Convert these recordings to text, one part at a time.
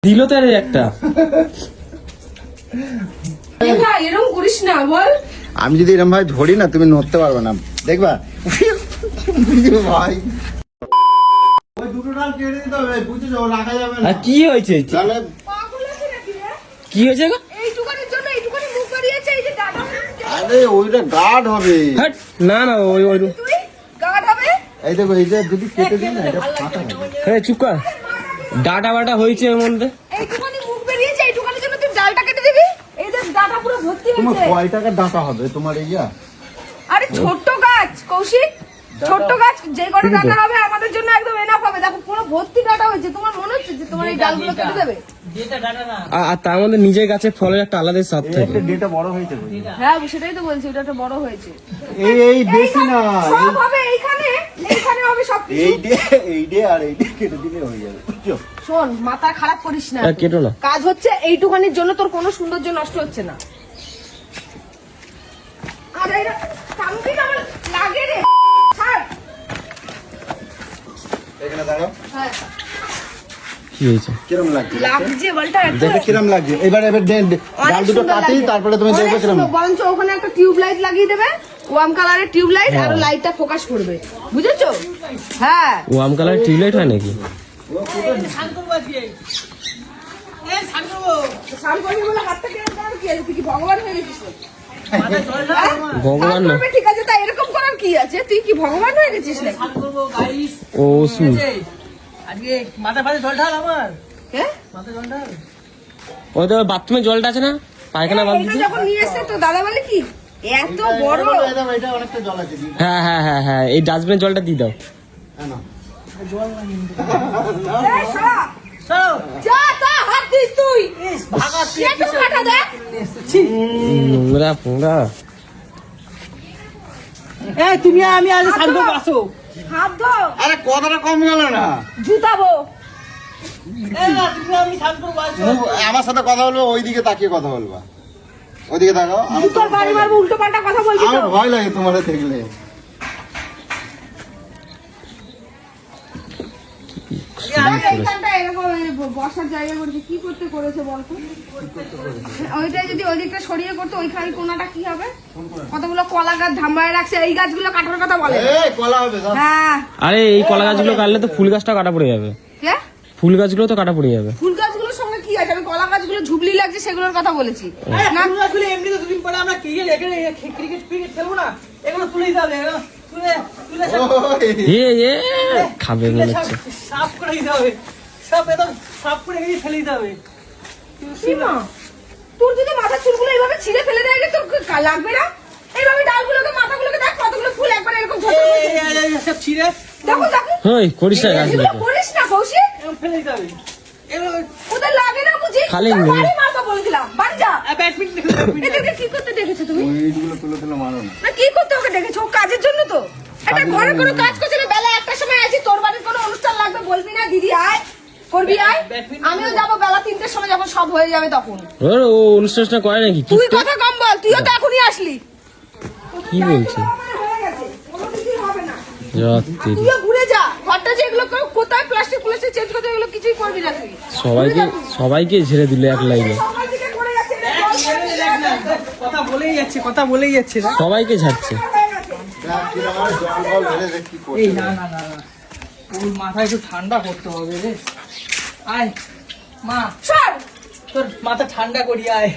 দিল তো আরে একটা। এরকম করিস না বল। আমি যদি এরকম ভাই ধরি না তুমি নড়তে পারবে না, দেখবা ভাই। ওই দুটো ডাল কেটে দিতে হবে, বুঝেছো? রাখা যাবে না। আর কি হয়েছে? তাহলে পাগল আছে নাকি রে? কি হয়েছে গো? এইটুকানির জন্য এইটুকানি মুখ বাড়িয়েছে, এই যে দাদা আরে ওইটা গার্ড হবে। হাট, না না ওই ওই তুই গাড হবে। এই দেখো, এইটা যদি কেটে দিই না এটা ফাটা হবে। চুপ কর। ডাটা বাটা হয়েছে এর মধ্যে। এইটুকানি মুখ বেরিয়েছে, এইটুকানির জন্য তুই ডালটা কেটে দিবি। এই যে ডাটা পুরো ভর্তি তোমার হয়েছে। কয় টাকার ডাটা হবে তোমার ইয়া? আরে ছোট্ট গাছ কৌশিক, ছোট্ট গাছ যে করে ডাটা হবে আমাদের জন্য একদম এনাফ হবে। দেখো পুরো ভর্তি ডাটা হয়েছে। তোমার মনে হচ্ছে যে তোমার এই ডালগুলো কেটে দেবে? আর তার মধ্যে নিজের গাছের ফলের একটা আলাদা স্বাদ থাকে। একটা ডেটা বড় হয়েছে বুঝলি? হ্যাঁ সেটাই তো বলছি, ওটা একটা বড় হয়েছে। এই বেশি না, সব হবে এইখানে, এইখানে হবে সব কিছু। এই ডে আর এই ডে কেটে দিলে হয়ে যাবে, বুঝছো? শোন, মাথা খারাপ করিস না। কেটো না। কাজ হচ্ছে এইটুখানির জন্য তোর কোনো সৌন্দর্য নষ্ট হচ্ছে না। আরে এটা কামড়ি না আমার লাগে রে। ছাড়। এখানে দাঁড়াও। হ্যাঁ কি হয়েছে? কিরম লাগছে? লাগছে বলটা একটু। দেখো কিরম লাগছে। এবার ডাল দুটো কাটি, তারপরে তুমি দেখবে কিরম। বরঞ্চ ওখানে একটা টিউব লাইট লাগিয়ে দেবে, ওয়াম কালারের টিউব লাইট, আর লাইটটা ফোকাস করবে, বুঝেছো? হ্যাঁ ওয়াম কালার টিউবলাইট হয় নাকি? স্নান করবি বলে হাতটা কেন করার কি আছে? তুই কি ভগবান হয়ে গেছিস? ভগবান না। ঠিক আছে, তা এরকম করার কি আছে? তুই কি ভগবান হয়ে গেছিস নাকি? ও সু আজকে মাথা ফাতে জল ঢাল আমার হ্যাঁ মাথা জল ঢাল। ওই তো বাথরুমে জলটা আছে না, পায়খানা বাদ এটা দিতে। যখন নিয়ে এসছে তো দাদা বলে কি এত বড়। এটা অনেকটা জল আছে। হ্যাঁ হ্যাঁ হ্যাঁ হ্যাঁ, এই ডাস্টবিনের জলটা দিয়ে দাও। হ্যাঁ না, এই শালা, চলো যা তা হাত দিস তুই। ভাগা একটু কাটা দেখ। নোংরা ফোংরা। এই তুমি আর আমি আজ স্নান করবো, আসো। হাত ধো, আরে কথাটা কম গেল না। জুতাবো। এই না, তুমি আর আমি স্নান করবো, আসো। আমার সাথে কথা বলবো, ওইদিকে তাকিয়ে কথা বলবা। ওইদিকে তাকাও। জুতোর বাড়ি মারবো, উল্টো পাল্টা কথা বলবি তো। আমার ভয় লাগে তোমার দেখলে। এইখানটা এরকম বসার জায়গা করেছে, কি করতে করেছে বলতো? ওইটা যদি ওইদিকটা সরিয়ে করতো, ওইখানে কোনাটা কি হবে? কতগুলো কলা গাছ ধাম্বায় রাখছে, এই গাছগুলো কাটার কথা বলে। এই কলা হবে সব। হ্যাঁ আরে এই কলা গাছগুলো কাটলে তো ফুল গাছটা কাটা পড়ে যাবে। কে? ফুল গাছগুলো তো কাটা পড়ে যাবে। ফুল গাছগুলোর সঙ্গে কি আছে? আমি কলা গাছগুলো ঝুবলি লাগছে সেগুলোর কথা বলেছি। এই, ফুলগুলো খুলে এমনি তো দুদিন পরে আমরা ক্রিকেট খেলবো না, এগুলো তুলে দিতে হবে, এগুলো তুলে এ এ খাবে মনে হচ্ছে। সাফ করে দিতে হবে, সব একদম সাফ করে ফেলে দিতে হবে। কি মা, তোর যদি মাথার চুলগুলো এইভাবে ছিঁড়ে ফেলে দেয় তোর লাগবে না? এইভাবে ডালগুলোকে মাথাগুলোকে দেখ, কতগুলো ফুল একবার এরকম ঝরঝর করেছে। সব ছিঁড়ে দেখো দেখো, হই করিস না এগুলো গাছগুলোকে। করিস না কৌশিক, এরকম ফেলে দিতে হবে। এগুলো ওদের লাগে না বুঝি? খালি তোর নেই। বাড়ি মারবো বলে দিলাম, বাড়ি যা। ব্যাডমিন্টন এদেরকে কি করতে ডেকেছো তুমি? ওইগুলো তুলে তুলে মারো না। না কি করতে ওকে ডেকেছো? ও কাজের জন্য তো। এটা ঘরে কোনো কাজ করছে না, বেলা 1টার সময় আছি, তোর বাড়ির কোনো অনুষ্ঠান লাগবে বলবি না, দিদি আয় করবি আয়। আমিও যাবো বেলা 3টের সময়, যখন সব হয়ে যাবে তখন। ওর ও অনুষ্ঠান করে নাকি? কি তুই কথা কম বল, তুইও তো এখনই আসলি। কি বলছে? হয়ে গেছে, কোনো কিছুই হবে না। আর যত্তেরি। তুইও ঘুরে যা, ঘরটা যে এগুলো কোথায় প্লাস্টিক চেঞ্জ করতে, এগুলো কিছুই করবি না তুই। সবাইকে ছেড়ে দিলে এক লাইনে। সকাল থেকে করে যাচ্ছে, কথা বলেই যাচ্ছে না। সবাইকে ছাড়ছে। কিরম আমার জল ফল ঢেলে দেখ কি করছে। এই না ওর মাথা একটু ঠান্ডা করতে হবে রে। আয় মা, সর তোর মাথা ঠান্ডা করি, আয়।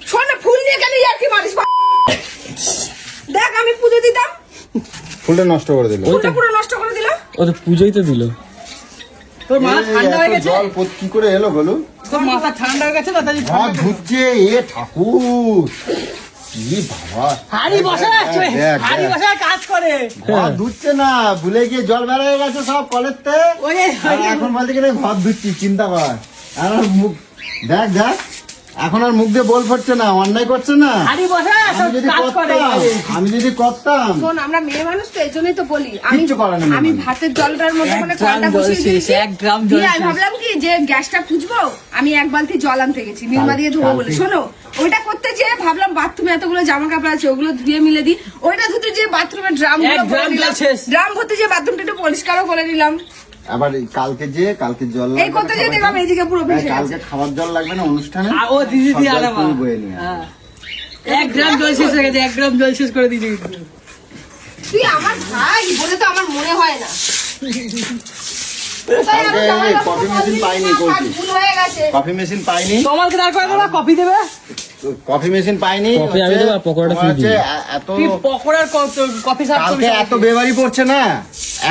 শোন না, ফুল নিয়ে গেলে আর কি মারিস? দেখ আমি পুজো দিতাম, ফুলটা নষ্ট করে দিল। ফুলটা পুরো নষ্ট করে দিল। ও তো পুজোই তো দিল। তোর মাথা ঠান্ডা হয়ে গেছে, জল কি করে এলো বলো? তোর মাথা ঠান্ডা হয়ে গেছে না, তাই হাত ধুচ্ছে এ ঠাকুর। কি বাবা, হাড়ি বসে আছে, দেখ, হাড়ি দেখ। বসে কাজ করে। ঘর ধুচ্ছে না, ভুলে গিয়ে জল বেড়ে গেছে সব কলেরতে। ওই আর এখন বলতে গেলে ঘর ধুচ্ছি, চিন্তা কর। আর মুখ দেখ দেখ, এখন আর মুখ দিয়ে বল পড়ছে না, অন্যায় করছে না। হাড়ি বসে আমি যদি কাজ করে। করতাম শোন, আমরা মেয়ে মানুষ তো, এই জন্যই তো বলি। আমি কিচ্ছু করার নেই আমি আমার। ভাতের জলটার মধ্যে এক মানে গ্রাম কলটা জল বসিয়ে শেষ, দিয়েছি। এক গ্রাম জল দিয়ে আমি শেষ। ভাবলাম কি যে গ্যাসটা পুজবো, আমি 1 বালতি জল আনতে গেছি নির্মা দিয়ে ধোবো বলে। শোনো, ওইটা করতে যেয়ে ভাবলাম বাথরুমে এতগুলো জামা কাপড় আছে, ওগুলো ধুয়ে মিলে দিই। ওইটা ধুতে যেয়ে বাথরুমের ড্রাম এক ড্রাম জল শেষ। ড্রাম ভর্তি যে বাথরুমটা একটু পরিষ্কারও করে নিলাম। আবার কালকে জল এই করতে যেতে হবে এইদিকে পুরো ভেসে গেছে। কালকে খাবার জল লাগবে না অনুষ্ঠানে, ও দিদি সব দিয়ে জল আলাদা তুমি বয়ে নিয়ে আসবে। 1 গ্রাম জল শেষ হয়ে গেছে, 1 গ্রাম জল শেষ করে দিদি। তুই আমার ভাই বলে তো আমার মনে হয় না। তাই আমি কালকে জামাই কফি বাবুকে মেশিন বলছি, পাইনি, না, বলছি। ভুল হয়ে গেছে। কফি মেশিন পাইনি, তোমাকে দাঁড় করে দেবা, কফি দেবে। কফি মেশিন পাইনি। কফি আমি দেবো, আর পকোড়াটা তোমার ফ্রি দিই। এত কি পকোড়ার কফি সার্ভ কালকে করবে এত বেবারি পড়ছে না,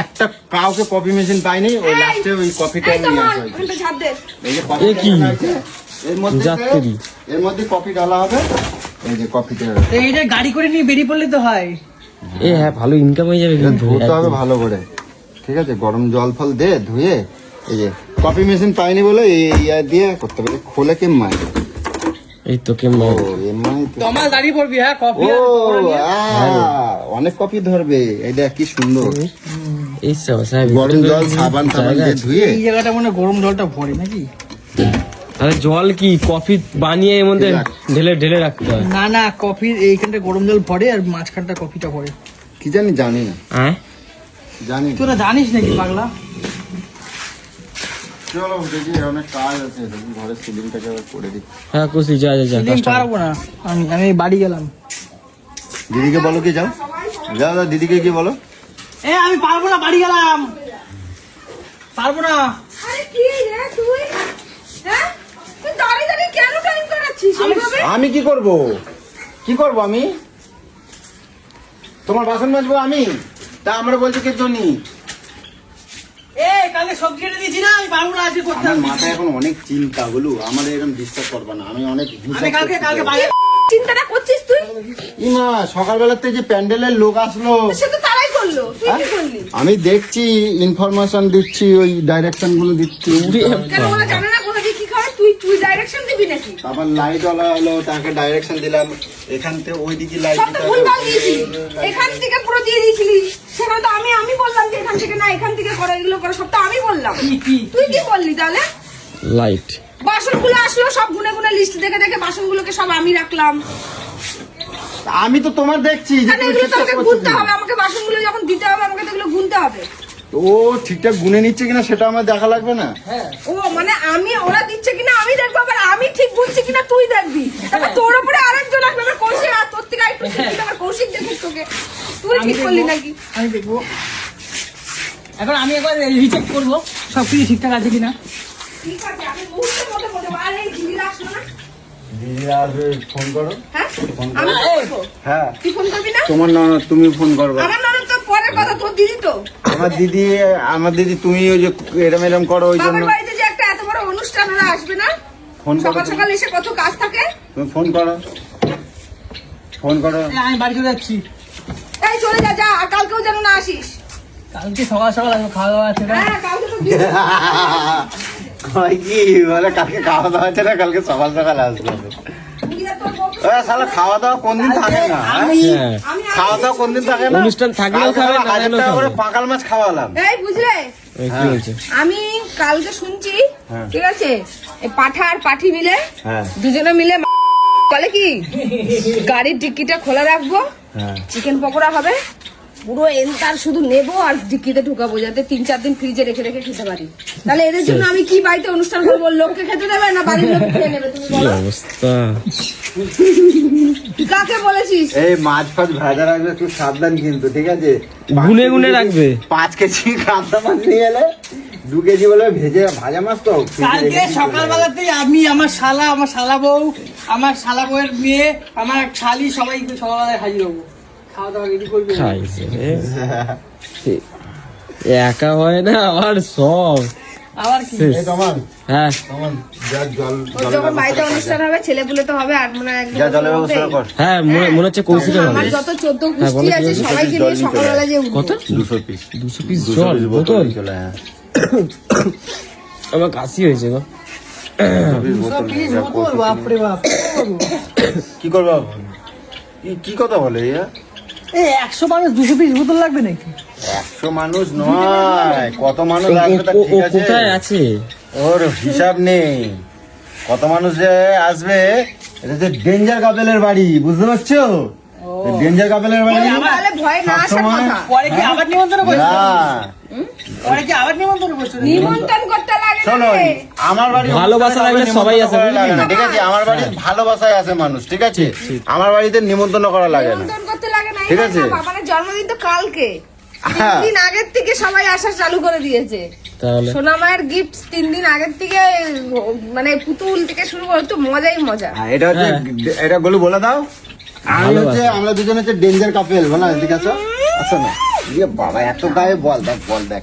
একটা কাউকে কফি মেশিন পাইনি, ওই এই, লাস্টে ওই কফিটা এই তো নিয়ে মা, আসা হয়েছে। ওখানটা ঝাঁপ দে। এই যে এ কফি কি? যাত্রী। এর মধ্যে কফি ঢালা হবে, এই যে কফিটা এইটা গাড়ি করে নিয়ে বেরিয়ে পড়লে তো হয়। এ হ্যাঁ, ভালো ইনকাম হয়ে যাবে এটা কিন্তু ধুতে হবে একদম। ভালো করে, ঠিক আছে? গরম জল ফল দে ধুয়ে, এই যে কফি মেশিন পাইনি বলে এই ইয়া দিয়ে করতে হবে, খোলে কে মাই। এই তো ও কেমন এমআই তো। তোমার দাঁড়িয়ে পড়বি, হ্যাঁ কফি ও আর পকোড়া নিয়ে। অনেক কফি ধরবে, এটা কি সুন্দর। এই সাহেব গরম জল সাবান টাবান দিয়ে ধুয়ে এই জায়গাটা মনে হয় গরম জলটা ভরে নাকি? আরে জল কি কফি বানিয়ে এর মধ্যে ঢেলে ঢেলে রাখতে হয়। না না, কফি এইখানটা গরম জল ভরে আর মাঝখানটা কফিটা ভরে। কি জানি না, হ্যাঁ জানি তোরা জানিস নাকি পাগলা? চলো দেখি, অনেক কাজ আছে, দেখি ঘরের সিলিংটাকে আবার করে দিই। হ্যাঁ খুশি যা যা যা সেদিন কাজটা কর। পারবো না, আমি বাড়ি গেলাম। দিদিকে বলো কি, যাও যাও যাও, দিদিকে কি বলো। আমি পারবো না, বাড়ি গেলাম, পারবো না। আরে কি রে তুই? হ্যাঁ? তুই দাঁড়িয়ে দাঁড়িয়ে কেন টাইম কাটাচ্ছিস এইভাবে? আমি কি করব আমি? তোমার বাসন মাজবো আমি? তা আমরা বলছি কে জনি? কালকে সবজি কেটে দিয়েছি না, আমি পারবো না আজকে করতে। আমার মাথায় এখন অনেক চিন্তা, বলু আমার এরকম ডিস্টার্ব করবা না, আমি অনেক আমি কালকে বাড়ি চিন্তাটা করছিস তুই? ইমা সকালবেলাতে যে প্যান্ডেলের লোক আসলো, সে তো তারাই করলো, তুই কি করলি? আমি দেখছি, ইনফরমেশন দিচ্ছি, ওই ডাইরেকশন গুলো দিচ্ছি। কেন ওরা জানে না কোথা দিয়ে কি খাবে? তুই ডাইরেকশন দিবি নাকি? তারপর লাইট ওলা হলো, তাকে ডাইরেকশন দিলাম, এখান থেকে ওই দিকে লাইট সব তো ভুলভাল দিয়েছিলি। এখান থেকে পুরো দিয়ে দিয়েছিলি। সেখানে তো আমি বললাম যে এখান থেকে না, এখান থেকে করো, এগুলো করো, সব তো আমি বললাম। তুই কি বললি তাহলে? লাইট বাসনগুলো আসলো, সব গুনে গুনে লিস্ট দেখে দেখে বাসনগুলোকে সব আমি রাখলাম। আমি তো তোমার দেখছি যে কারণ তুমি এগুলো তো ঠিকঠাক আমাকে করছো গুনতে কিনা। হবে, আমাকে বাসনগুলো যখন দিতে হবে আমাকে তো এগুলো গুনতে হবে। ও ঠিকঠাক গুনে নিচ্ছে কিনা সেটা আমার দেখা লাগবে না? ও মানে ওরা দিচ্ছে কিনা আমি দেখবো, আবার আমি ঠিক বলছি কিনা তুই দেখবি। তারপর তোর উপরে আরেকজন আসবে, আমার কৌশিক, আর তোর থেকে একটু শিখবি, আমার কৌশিক দেখুক তোকে। তুই ঠিক করলি নাকি? আমি দেখবো। এখন আমি একবার রিচেক করবো সবকিছু ঠিকঠাক আছে কিনা। ঠিক আছে, আমি মুহূর্তের মধ্যে বলতে পারি। আর এই দিদিরা আসলো না? দিদি আসবে, ফোন করো। হ্যাঁ আমি তো করবো। হ্যাঁ তুই ফোন করবি না? তোমার ননদ, তুমি ফোন করবে। আমার ননদ তো পরের কথা, তোর দিদি তো। আমার দিদি তুমি ওই যে এরম করো, ওই জন্য বাবার বাড়িতে যে একটা এত বড় অনুষ্ঠান, ওরা আসবে না? ফোন করো সকাল সকাল এসে কত কাজ থাকে। তুমি ফোন করো। আমি বাড়ি চলে যাচ্ছি, এই চলে যা, যা, আর কালকেও যেন না আসিস। কালকে সকাল সকাল আসবো, খাওয়া দাওয়া আছে না। হ্যাঁ কালকে তো দিদি। কয় কি বলে, কালকে খাওয়া দাওয়া আছে না, কালকে সকাল সকাল আসবে। দিদিরা তোর বউকে- শালা খাওয়া দাওয়া কোনদিন থাকে না, হ্যাঁ? হ্যাঁ আমি খাওয়া দাওয়া কোনদিন থাকে না? অনুষ্ঠান থাকলেও কালকে খাবে, না 1000 থাকলেও টাকা করে খাবে। পাকাল মাছ খাওয়ালাম। এই বুঝলে, এই কি বলছে আমি কালকে শুনছি, হ্যাঁ। ঠিক আছে, এই পাঠা আর পাঠি মিলে হ্যাঁ দুজনে মিলে বলে কি গাড়ির ডিক্কিটা খোলা রাখবো, হ্যাঁ চিকেন পকোড়া হবে, পুরো এন্টার শুধু নেবো আর ডিক্কিতে ঢুকাবো, যাতে 3-4 দিন ফ্রিজে রেখে রেখে খেতে পারি। তাহলে এদের জন্য আমি কি বাড়িতে অনুষ্ঠান করবো? লোককে খেতে দেবে না বাড়ির লোক খেয়ে নেবে? তুমি কি বলো, অবস্থা। কাকে বলেছিস? এই মাছ ফাছ ভাজা রাখবে, তুই সাবধান কিন্তু, ঠিক আছে? গুনে গুনে রাখবে। 5 কেজি কাঁচা মাছ নিয়ে এলে 2 কেজি বলে ভেজে ভাজা মাছ তো কালকে সকালবেলাতেই আমি, আমার শালা বউ, আমার শালা বউয়ের মেয়ে, আমার শালি, সবাই সকালবেলায় হাজির হবো। খাওয়া দাওয়া রেডি করবি। খাইছে রে। একা হয় না আর সব আবার কি? শেষ। এই তোমার হ্যাঁ যা জল ওর যখন বাড়িতে অনুষ্ঠান হবে, ছেলেপুলে তো হবে, আর মানে যা জলের ব্যবস্থা কর। হ্যাঁ মনে হচ্ছে কৌশিকের আমার হবে। যত 14 হ্যাঁ, পুষ্টি বলো, আছে কি সবাইকে জল নিয়ে নিতে সকালবেলা যে উঠবো। কত 200 পিস 200 পিস জল বোতল। চলে, হ্যাঁ আমার কাশি হয়েছে গো। 200 পিস বোতল পিস যা বোতল, বাপরে বাপ। কি করবো? কি কথা বলে ইয়া? 100 মানুষ 200 পিস বোতল লাগবে নাকি? 100 মানুষ নয়, কত মানুষ আসবে তা ও ঠিক আছে, কোথায় আছে? ওর হিসাব নেই। কত মানুষ যে আসবে, এটা যে ডেঞ্জার কাপেলের বাড়ি, বুঝতে পারছো? ও ডেঞ্জার কাপেলের বাড়ি তাহলে ভয় না আসার সবসময়- কথা। পরে কি আবার নিমন্ত্রণ করছো না পরে কি আবার নিমন্ত্রণ করছো নিমন্ত্রণ করতে লাগে না শোনো রে। আমার বাড়ি ভালোবাসা লাগলে সবাই আছে, নিমন্ত্রণ করা লাগে না, বুঝলি? ঠিক আছে আমার বাড়ি ভালোবাসায় আছে মানুষ, ঠিক আছে আমার বাড়িতে নিমন্ত্রণ করা লাগে না, নিমন্ত্রণ করতে লাগে না, ঠিক এই আছে। না, বাবার জন্মদিন তো কালকে। হ্যাঁ। 3 দিন আগের থেকে সবাই আসা চালু করে দিয়েছে। তাহলে সোনা মায়ের গিফট 3 দিন আগের থেকে, মানে পুতুল থেকে শুরু করে তো মজাই মজা। এটা হচ্ছে এটা গলু বলে দাও আমি হচ্ছে আমরা দুজন হচ্ছে ডেঞ্জার কাপেল বলা, ঠিক আছে আসো না ইয়ে বাবা এত গায়ে বল দেখ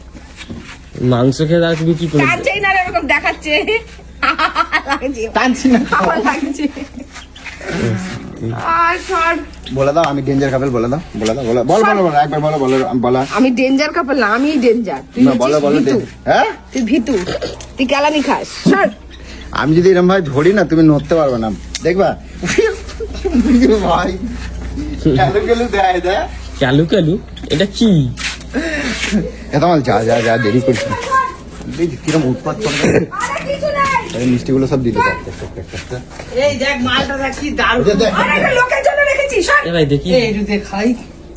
মাংস খেয়ে তার তুমি কি করে টানছেই না রে, এরকম দেখাচ্ছে। লাগছে, টানছি না আমার লাগছে। আর সর। বলে দাও আমি ডেঞ্জার কাপেল বলে দাও বল একবার বলো আমি ডেঞ্জার কাপল না, আমি ডেঞ্জার। তুই না হচ্ছিস বলো ভিতু। হ্যাঁ তুই ভিতু, তুই কেলানি খাস। সর। আমি যদি এরকম ভাই ধরি না তুমি নড়তে পারবে না, দেখবা ভাই গেলু দেয় ক্যালু ক্যালু এটা কি? এটা আমার যা দেরি করছি কিরম উৎপাত করে আরে কিছু নাই। মিষ্টিগুলো সব দিতে পারতে এই দেখ মালটা দেখ কি দারুণ আরে একটা লোকের জন্য রেখেছি। সর। এ ভাই দেখি এই দে খাই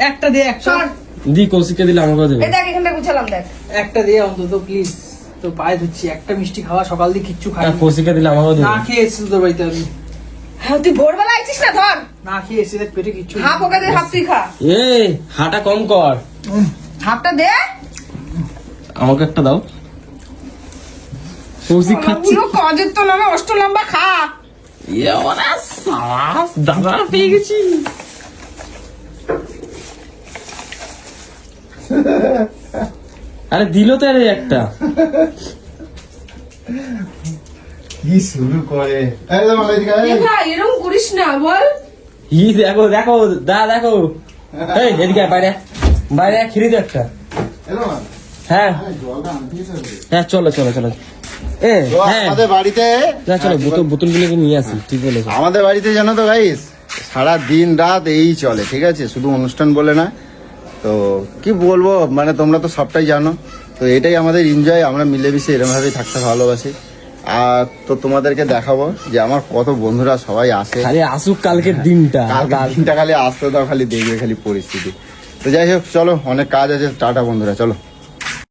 একটা দে একটা সর। দি কৌশিককে দিলে আমাকে দেবে। এই দেখ এখানটা গুছালাম দেখ। একটা দে অন্তত প্লিজ তো পায়ে ধরছি একটা মিষ্টি খাওয়া সকাল দিয়ে কিচ্ছু খাই কৌশিককে দিলে আমাকে দেবে। না খেয়ে এসেছি তোর বাড়িতে আমি হ্যাঁ তুই ভোরবেলা আইছিস না, ধর না খেয়ে এসে দেখ পেটে কিচ্ছু নেই। হাফ ওকে দে, হাফ তুই খা। এ হাঁটা কম কর, হাফটা দে। আমাকে একটা দাও। কৌশিক খাচ্ছি। পুরো কাজের তো নামে অষ্ট লম্বা খা। ইয়ে ওরা সাবাস দাদা পেয়ে গেছি। আরে দিল তো আরে একটা। কি শুরু করে একদম এ ভাই এরকম করিস না বল। ই দেখো দেখো দেখো। এই এদিকে আয়, বাইরে বাইরে খিরি দে একটা। হ্যাঁ হ্যাঁ চলো এ হ্যাঁ আমাদের বাড়িতে না চলো বোতল গুলোকে নিয়ে আসি, ঠিক বলেছো। আমাদের বাড়িতে জানো তো গাইস সারা দিন রাত এই চলে, ঠিক আছে শুধু অনুষ্ঠান বলে না, তো কি বলবো মানে তোমরা তো সবটাই জানো, তো এটাই আমাদের এনজয়, আমরা মিলেমিশে এরকম ভাবেই থাকতে ভালোবাসি। আর তো তোমাদেরকে দেখাবো যে আমার কত বন্ধুরা সবাই আসে, খালি আসুক কালকের দিনটা। দিনটা খালি আসতে দাও, খালি দেখবে খালি পরিস্থিতি। তো যাই হোক চলো, অনেক কাজ আছে, টাটা বন্ধুরা, চলো।